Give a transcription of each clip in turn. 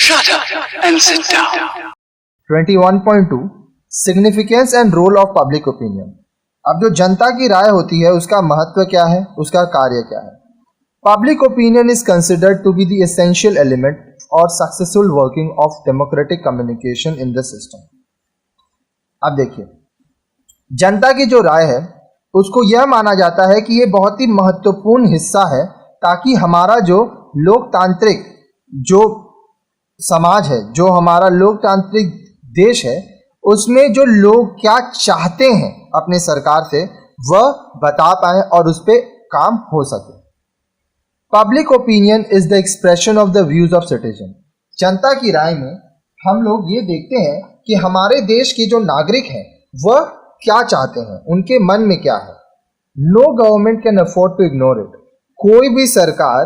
Shut up and sit down. 21.2 significance and role of public opinion. अब जो जनता की राय होती है उसका महत्व क्या है, उसका कार्य क्या है। Public opinion is considered to be the essential element और successful working of democratic communication in the system. अब देखिए, जनता की जो राय है उसको यह माना जाता है कि ये बहुत ही महत्वपूर्ण हिस्सा है ताकि हमारा जो लोकतांत्रिक जो समाज है, जो हमारा लोकतांत्रिक देश है, उसमें जो लोग क्या चाहते हैं अपने सरकार से वह बता पाए और उस पर काम हो सके। Public opinion is the expression of the views of citizen. जनता की राय में हम लोग ये देखते हैं कि हमारे देश के जो नागरिक हैं वह क्या चाहते हैं, उनके मन में क्या है। No government can afford to ignore it. कोई भी सरकार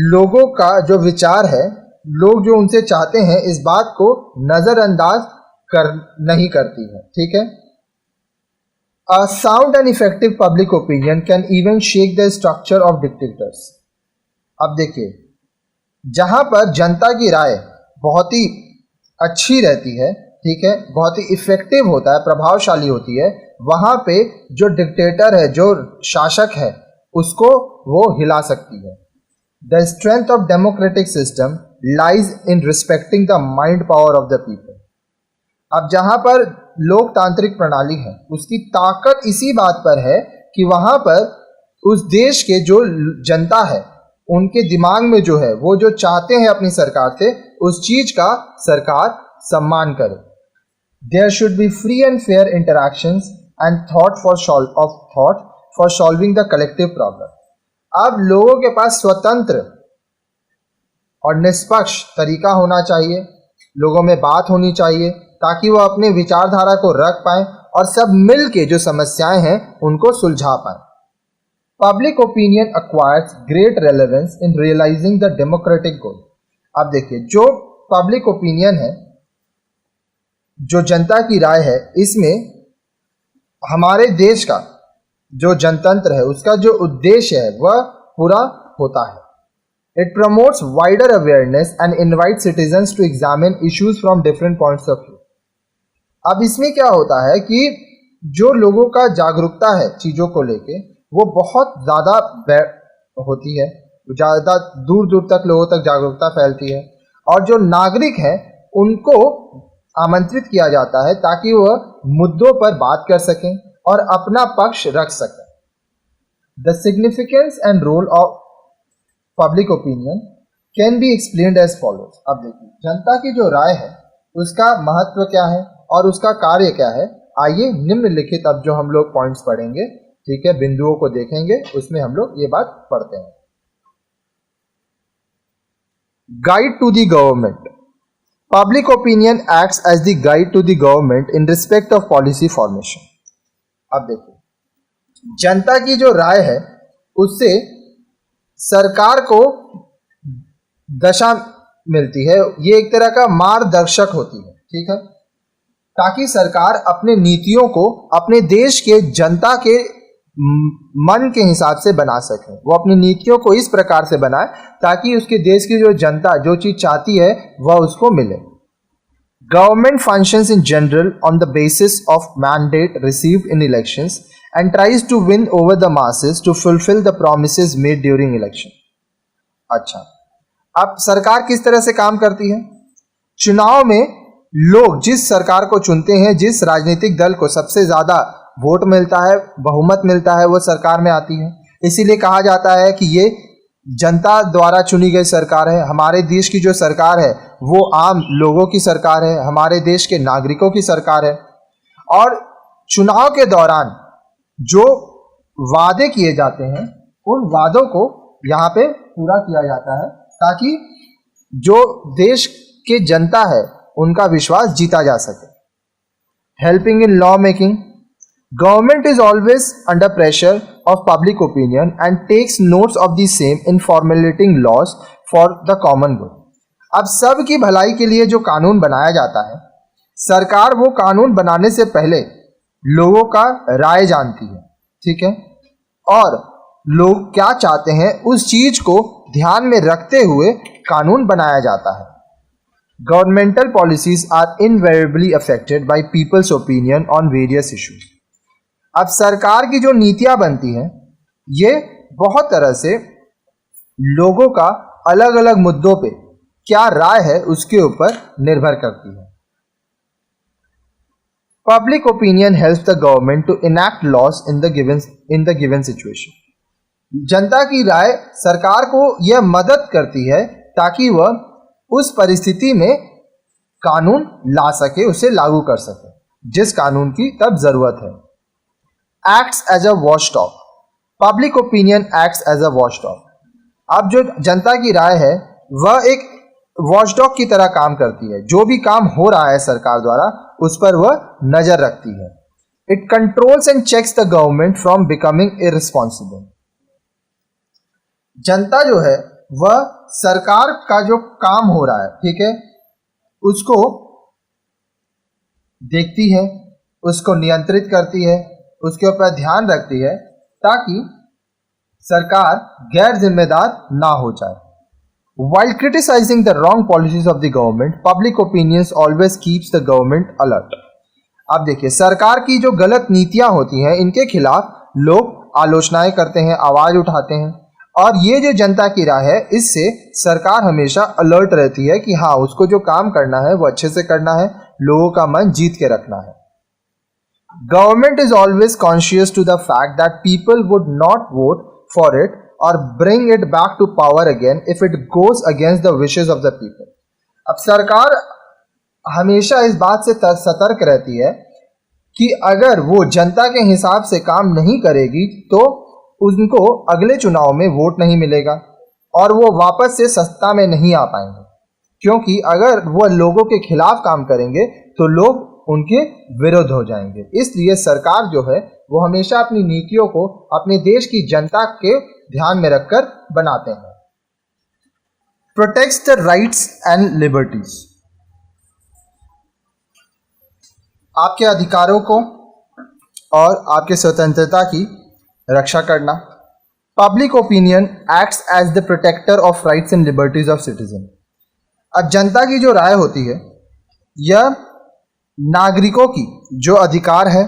लोगों का जो विचार है, लोग जो उनसे चाहते हैं, इस बात को नजरअंदाज नहीं करती है। ठीक है। A sound and effective public opinion can even shake the structure of dictators. अब देखिए, जहां पर जनता की राय बहुत ही अच्छी रहती है, ठीक है, बहुत ही इफेक्टिव होता है, प्रभावशाली होती है, वहां पे जो डिक्टेटर है, जो शासक है, उसको वो हिला सकती है। The strength of democratic system lies in respecting the mind power of the people. अब जहां पर लोकतांत्रिक प्रणाली है उसकी ताकत इसी बात पर है कि वहां पर उस देश के जो जनता है उनके दिमाग में जो है वो जो चाहते हैं अपनी सरकार से, उस चीज का सरकार सम्मान करे। There should be free and fair interactions and thought for solving the collective problem. अब लोगों के पास स्वतंत्र और निष्पक्ष तरीका होना चाहिए, लोगों में बात होनी चाहिए ताकि वो अपने विचारधारा को रख पाएं और सब मिल के जो समस्याएं हैं उनको सुलझा पाएं। Public opinion acquires great relevance in realising the democratic goal. अब देखिए, जो पब्लिक ओपिनियन है, जो जनता की राय है, इसमें हमारे देश का जो जनतंत्र है उसका जो उद्देश्य है वह पूरा होता है। It promotes wider awareness and invites citizens to examine issues from different points of view. अब इसमें क्या होता है कि जो लोगों का जागरूकता है चीज़ों को लेके वो बहुत ज़्यादा होती है, ज़्यादा दूर दूर तक लोगों तक जागरूकता फैलती है और जो नागरिक हैं उनको आमंत्रित किया जाता है ताकि वह मुद्दों पर बात कर सकें और अपना पक्ष रख सकें। The significance and role of public opinion can be explained as follows. अब देखिए, जनता की जो राय है उसका महत्व क्या है और उसका कार्य क्या है। आइए निम्नलिखित अब जो हम लोग पॉइंट्स पढ़ेंगे, ठीक है, बिंदुओं को देखेंगे, उसमें हम लोग ये बात पढ़ते हैं। Guide to the government. Public opinion acts as the guide to the government in respect of policy formation. अब देखिए, जनता की जो राय है उससे सरकार को दशा मिलती है, ये एक तरह का मार्गदर्शक होती है, ठीक है, ताकि सरकार अपने नीतियों को अपने देश के जनता के मन के हिसाब से बना सके। वो अपनी नीतियों को इस प्रकार से बनाए ताकि उसके देश की जो जनता जो चीज चाहती है वह उसको मिले। Government functions in general on the basis of mandate received in elections and tries to win over the masses to fulfill the promises made during election. अच्छा, अब सरकार किस तरह से काम करती है? चुनाव में लोग जिस सरकार को चुनते हैं, जिस राजनीतिक दल को सबसे ज़्यादा वोट मिलता है, बहुमत मिलता है, वो सरकार में आती है। इसीलिए कहा जाता है कि ये जनता द्वारा चुनी गई सरकार है। हमारे देश की जो सरकार है वो आम लोगों की सरकार है, हमारे देश के नागरिकों की सरकार है। और चुनाव के दौरान जो वादे किए जाते हैं उन वादों को यहाँ पे पूरा किया जाता है ताकि जो देश के जनता है उनका विश्वास जीता जा सके। Helping in law making. Government is always under pressure of public opinion and takes notes of the same in formulating laws for the common good. अब सब की भलाई के लिए जो कानून बनाया जाता है, सरकार वो कानून बनाने से पहले लोगों का राय जानती है, ठीक है, और लोग क्या चाहते हैं उस चीज को ध्यान में रखते हुए कानून बनाया जाता है। Governmental policies are invariably affected by people's opinion on various issues. अब सरकार की जो नीतियां बनती हैं ये बहुत तरह से लोगों का अलग अलग मुद्दों पे क्या राय है उसके ऊपर निर्भर करती है। Public opinion helps the government to enact laws in the given situation. जनता की राय सरकार को यह मदद करती है ताकि वह उस परिस्थिति में कानून ला सके, उसे लागू कर सके जिस कानून की तब जरूरत है। Acts as a watchdog. Public opinion acts as a watchdog. अब जो जनता की राय है वह एक वॉचडॉग की तरह काम करती है। जो भी काम हो रहा है सरकार द्वारा उस पर वह नजर रखती है। It controls and checks the government from becoming irresponsible. जनता जो है वह सरकार का जो काम हो रहा है, ठीक है, उसको देखती है, उसको नियंत्रित करती है, उसके ऊपर ध्यान रखती है ताकि सरकार गैर जिम्मेदार ना हो जाए। While criticizing the wrong policies of the government, public opinions always keeps the government alert. अब देखिए सरकार की जो गलत नीतियां होती हैं इनके खिलाफ लोग आलोचनाएं करते हैं, आवाज उठाते हैं, और ये जो जनता की राय है इससे सरकार हमेशा अलर्ट रहती है कि हाँ उसको जो काम करना है वो अच्छे से करना है, लोगों का मन जीत के रखना है। Government is always conscious to the fact that people would not vote for it or bring it back to power again if it goes against the wishes of the people. अब सरकार हमेशा इस बात से सतर्क रहती है कि अगर वो जनता के हिसाब से काम नहीं करेगी तो उनको अगले चुनाव में वोट नहीं मिलेगा और वो वापस से सत्ता में नहीं आ पाएंगे, क्योंकि अगर वो लोगों के खिलाफ काम करेंगे तो लोग उनके विरुद्ध हो जाएंगे। इसलिए सरकार जो है वो हमेशा अपनी नीतियों को अपने देश की जनता के ध्यान में रखकर बनाते हैं। Protects the rights and liberties. आपके अधिकारों को और आपके स्वतंत्रता की रक्षा करना। Public opinion acts as the protector of rights and liberties of citizen. अब जनता की जो राय होती है यह नागरिकों की जो अधिकार है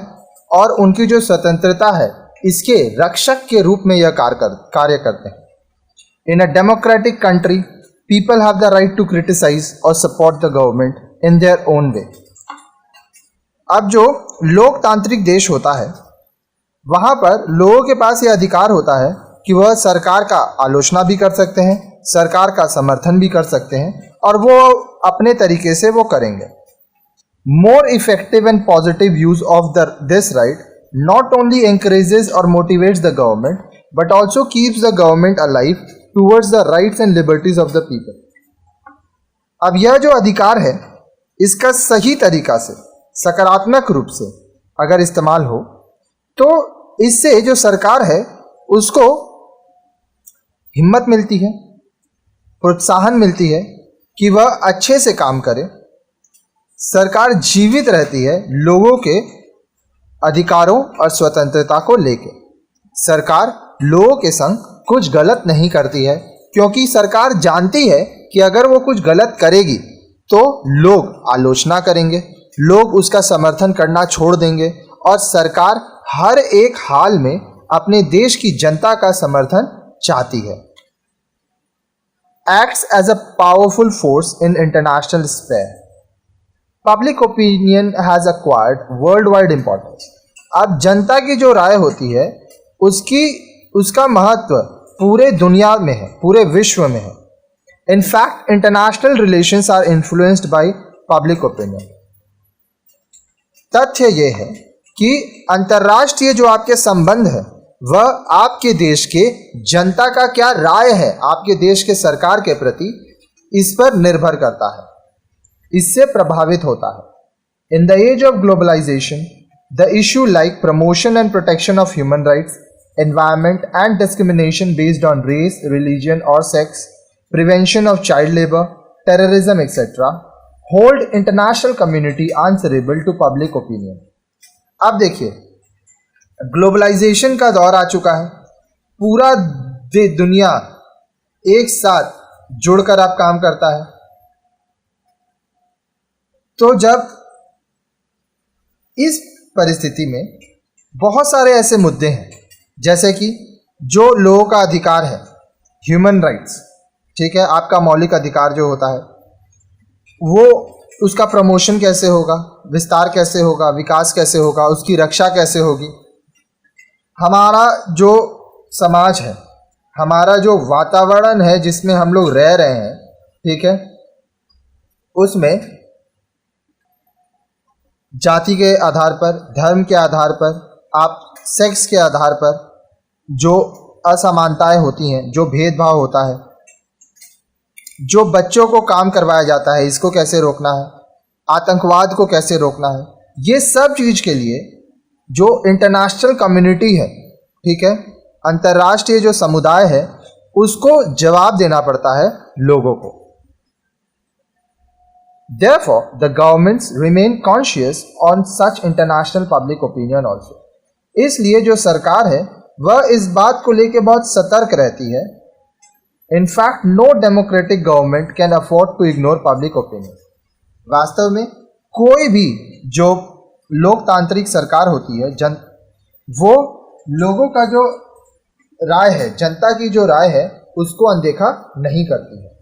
और उनकी जो स्वतंत्रता है इसके रक्षक के रूप में यह कार्य करते हैं। In a democratic country people have the right to criticise और support the government in their own way. अब जो लोकतांत्रिक देश होता है वहां पर लोगों के पास यह अधिकार होता है कि वह सरकार का आलोचना भी कर सकते हैं, सरकार का समर्थन भी कर सकते हैं, और वो अपने तरीके से वो करेंगे। More effective and positive use of this right not only encourages or motivates the government but also keeps the government alive towards the rights and liberties of the people. अब यह जो अधिकार है इसका सही तरीका से सकारात्मक रूप से अगर इस्तेमाल हो तो इससे जो सरकार है उसको हिम्मत मिलती है, प्रोत्साहन मिलती है कि वह अच्छे से काम करे। सरकार जीवित रहती है लोगों के अधिकारों और स्वतंत्रता को लेकर। सरकार लोगों के संग कुछ गलत नहीं करती है क्योंकि सरकार जानती है कि अगर वो कुछ गलत करेगी तो लोग आलोचना करेंगे, लोग उसका समर्थन करना छोड़ देंगे, और सरकार हर एक हाल में अपने देश की जनता का समर्थन चाहती है। Acts as a powerful force in international sphere. Public opinion has acquired worldwide importance. अब जनता की जो राय होती है उसका महत्व पूरे दुनिया में है, पूरे विश्व में है। In fact, international relations are influenced by public opinion. तथ्य ये है कि अंतर्राष्ट्रीय जो आपके संबंध है वह आपके देश के जनता का क्या राय है आपके देश के सरकार के प्रति, इस पर निर्भर करता है, इससे प्रभावित होता है। In the age of globalisation the issue like promotion and protection of human rights, environment and discrimination based on race, religion और sex, prevention of child labour, terrorism etcetera hold international community answerable to public opinion. अब देखिए globalisation का दौर आ चुका है, पूरा दुनिया एक साथ जुड़कर अब काम करता है। तो जब इस परिस्थिति में बहुत सारे ऐसे मुद्दे हैं, जैसे कि जो लोगों का अधिकार है, ह्यूमन राइट्स, ठीक है, आपका मौलिक अधिकार जो होता है, वो उसका प्रमोशन कैसे होगा, विस्तार कैसे होगा, विकास कैसे होगा, उसकी रक्षा कैसे होगी। हमारा जो समाज है, हमारा जो वातावरण है जिसमें हम लोग रह रहे हैं, ठीक है, उसमें जाति के आधार पर, धर्म के आधार पर, आप सेक्स के आधार पर जो असमानताएं होती हैं, जो भेदभाव होता है, जो बच्चों को काम करवाया जाता है, इसको कैसे रोकना है, आतंकवाद को कैसे रोकना है, ये सब चीज़ के लिए जो इंटरनेशनल कम्युनिटी है, ठीक है, अंतर्राष्ट्रीय जो समुदाय है, उसको जवाब देना पड़ता है लोगों को। Therefore, the governments remain conscious on such international public opinion also. इसलिए जो सरकार है वह इस बात को लेकर बहुत सतर्क रहती है। In fact, no democratic government can afford to ignore public opinion. वास्तव में कोई भी जो लोकतांत्रिक सरकार होती है, वो लोगों का जो राय है, जनता की जो राय है, उसको अनदेखा नहीं करती है।